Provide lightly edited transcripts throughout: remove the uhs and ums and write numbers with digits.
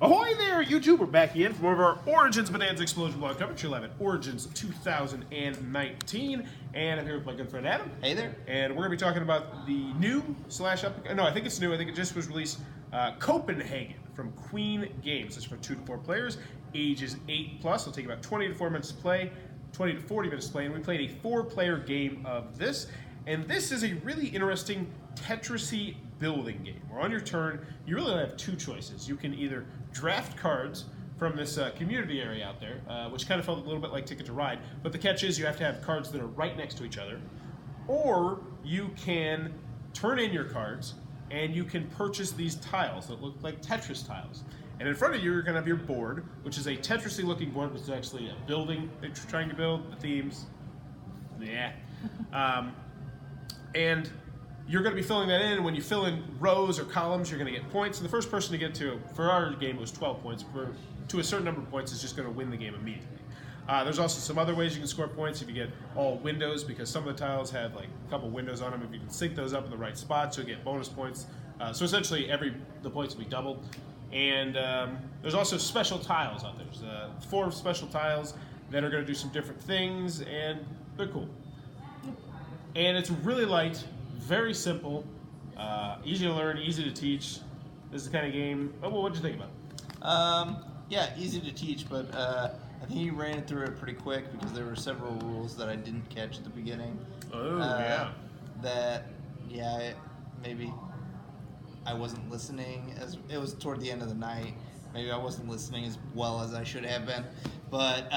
Ahoy there, YouTube! We're back again for more of our Origins Bonanza Explosion blog coverage. You'll have it Origins 2019. And I'm here with my good friend Adam. Hey there. And we're going to be talking about the new no, I think it's new. I think it just was released. Copenhagen from Queen Games. It's for 2 to 4 players, ages 8 plus. It'll take about 20 to 40 minutes to play, 20 to 40 minutes to play. And we played a 4-player game of this. And this is a really interesting Tetris-y building game, where on your turn, you really only have 2 choices. You can either draft cards from this community area out there, which kind of felt a little bit like Ticket to Ride, but the catch is you have to have cards that are right next to each other, or you can turn in your cards, and you can purchase these tiles that look like Tetris tiles. And in front of you, you're going to have your board, which is a Tetris-y looking board, which is actually a building that you're trying to build, the themes, yeah. And you're going to be filling that in, and when you fill in rows or columns, you're going to get points. And the first person to get to, for our game, it was 12 points. To a certain number of points is just going to win the game immediately. There's also some other ways you can score points if you get all windows, because some of the tiles have like a couple windows on them. If you can sync those up in the right spots, you'll get bonus points. So essentially, the points will be doubled. And there's also special tiles out there. There's 4 special tiles that are going to do some different things, and they're cool. And it's really light, very simple, easy to learn, easy to teach. This is the kind of game. Oh, well, what did you think about it? Yeah, easy to teach, but I think you ran through it pretty quick because there were several rules that I didn't catch at the beginning. Oh, yeah. Maybe I wasn't listening as it was toward the end of the night. Maybe I wasn't listening as well as I should have been. But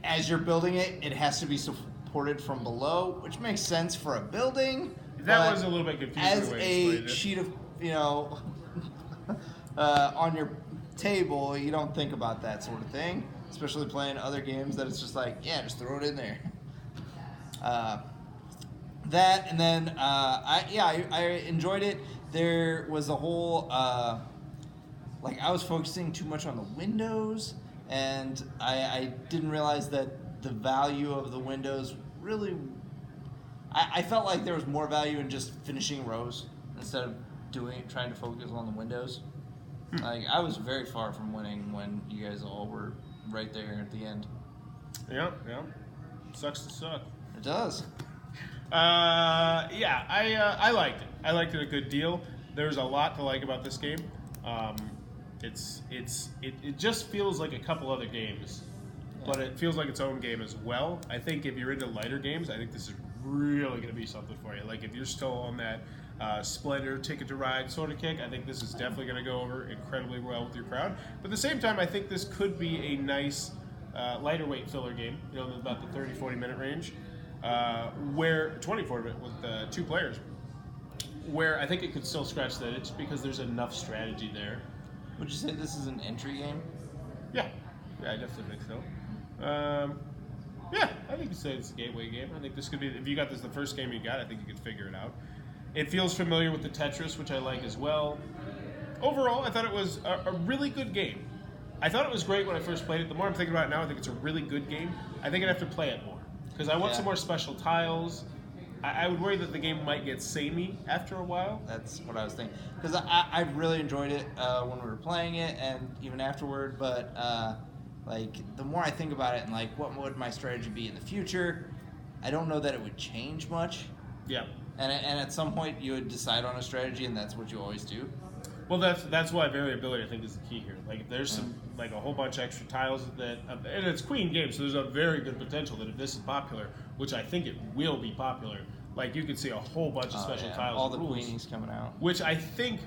as you're building it, it has to be supported from below, which makes sense for a building. That was a little bit confusing. As a sheet of, on your table, you don't think about that sort of thing, especially playing other games that it's just like, yeah, just throw it in there. That, and then I enjoyed it. There was a whole I was focusing too much on the windows, and I didn't realize that the value of the windows really. I felt like there was more value in just finishing rows instead of trying to focus on the windows. Like, I was very far from winning when you guys all were right there at the end. Yeah. Sucks to suck. It does. I liked it. I liked it a good deal. There's a lot to like about this game. It just feels like a couple other games, but it feels like its own game as well. I think if you're into lighter games, I think this is really going to be something for you. Like, if you're still on that Splendor, Ticket to Ride sort of kick, I think this is definitely going to go over incredibly well with your crowd. But at the same time, I think this could be a nice lighter weight filler game, about the 30-40 minute range, where 24 minute with 2 players, where I think it could still scratch that itch because there's enough strategy there. Would you say this is an entry game? Yeah, I definitely think so. I think you'd say it's a gateway game. I think this could be, if you got this the first game you got, I think you could figure it out. It feels familiar with the Tetris, which I like as well. Overall, I thought it was a really good game. I thought it was great when I first played it. The more I'm thinking about it now, I think it's a really good game. I think I'd have to play it more, because I want some more special tiles. I would worry that the game might get samey after a while. That's what I was thinking. Because I really enjoyed it when we were playing it, and even afterward. But the more I think about it, and what would my strategy be in the future, I don't know that it would change much. Yeah. And at some point you would decide on a strategy, and that's what you always do. Well, that's why variability, I think, is the key here. Like, there's some a whole bunch of extra tiles that, and it's Queen Games, so there's a very good potential that if this is popular, which I think it will be popular, like, you could see a whole bunch of special tiles. All and the rules, Queenies coming out. which I think.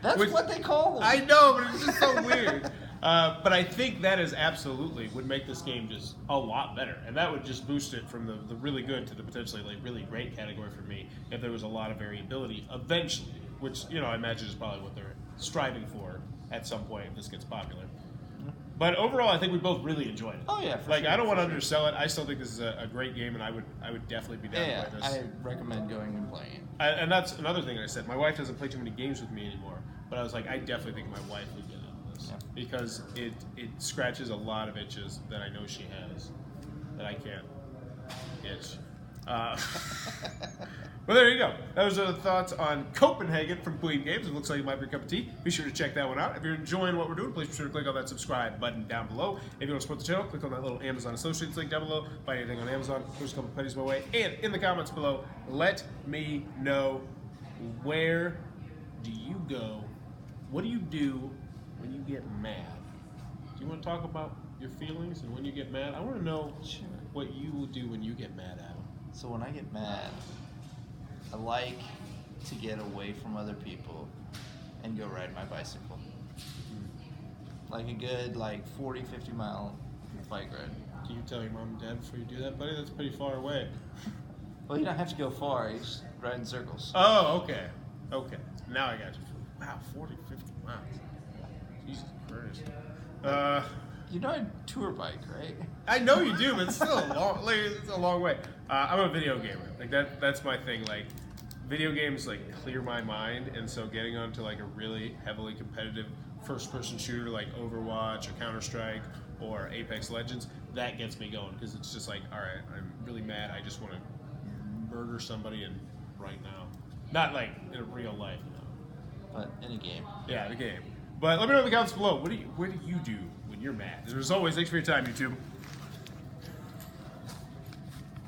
That's what they call them. I know, but it's just so weird. But I think that is absolutely would make this game just a lot better, and that would just boost it from the really good to the potentially really great category for me if there was a lot of variability eventually, which I imagine is probably what they're striving for at some point if this gets popular. But overall, I think we both really enjoyed it. Oh yeah, for sure. I don't want to undersell it. I still think this is a great game, and I would definitely be down to play this. I recommend going and playing it. And that's another thing I said. My wife doesn't play too many games with me anymore, but I was like, I definitely think my wife would get out of this because it scratches a lot of itches that I know she has that I can't itch. Well, there you go. Those are the thoughts on Copenhagen from Queen Games. It looks like it might be a cup of tea. Be sure to check that one out. If you're enjoying what we're doing, please be sure to click on that subscribe button down below. If you want to support the channel, click on that little Amazon Associates link down below. Buy anything on Amazon. There's a couple pennies my way. And in the comments below, let me know, where do you go? What do you do when you get mad? Do you want to talk about your feelings and when you get mad? I want to know what you will do when you get mad, Adam. So when I get mad, I like to get away from other people and go ride my bicycle. Like a good 40, 50 mile bike ride. Can you tell your mom and dad before you do that, buddy? That's pretty far away. Well, you don't have to go far. You just ride in circles. Oh, okay. Okay. Now I got you. Wow, 40, 50 miles. Jesus Christ. You know I tour bike, right? I know you do, but it's still it's a long way. I'm a video gamer. That's my thing. Video games clear my mind, and so getting onto a really heavily competitive first-person shooter like Overwatch or Counter-Strike or Apex Legends, that gets me going, because it's just all right, I'm really mad. I just want to murder somebody right now. Not in real life, But in a game. Yeah, the game. But let me know in the comments below. What do you do when you're mad? As always, thanks for your time, YouTube.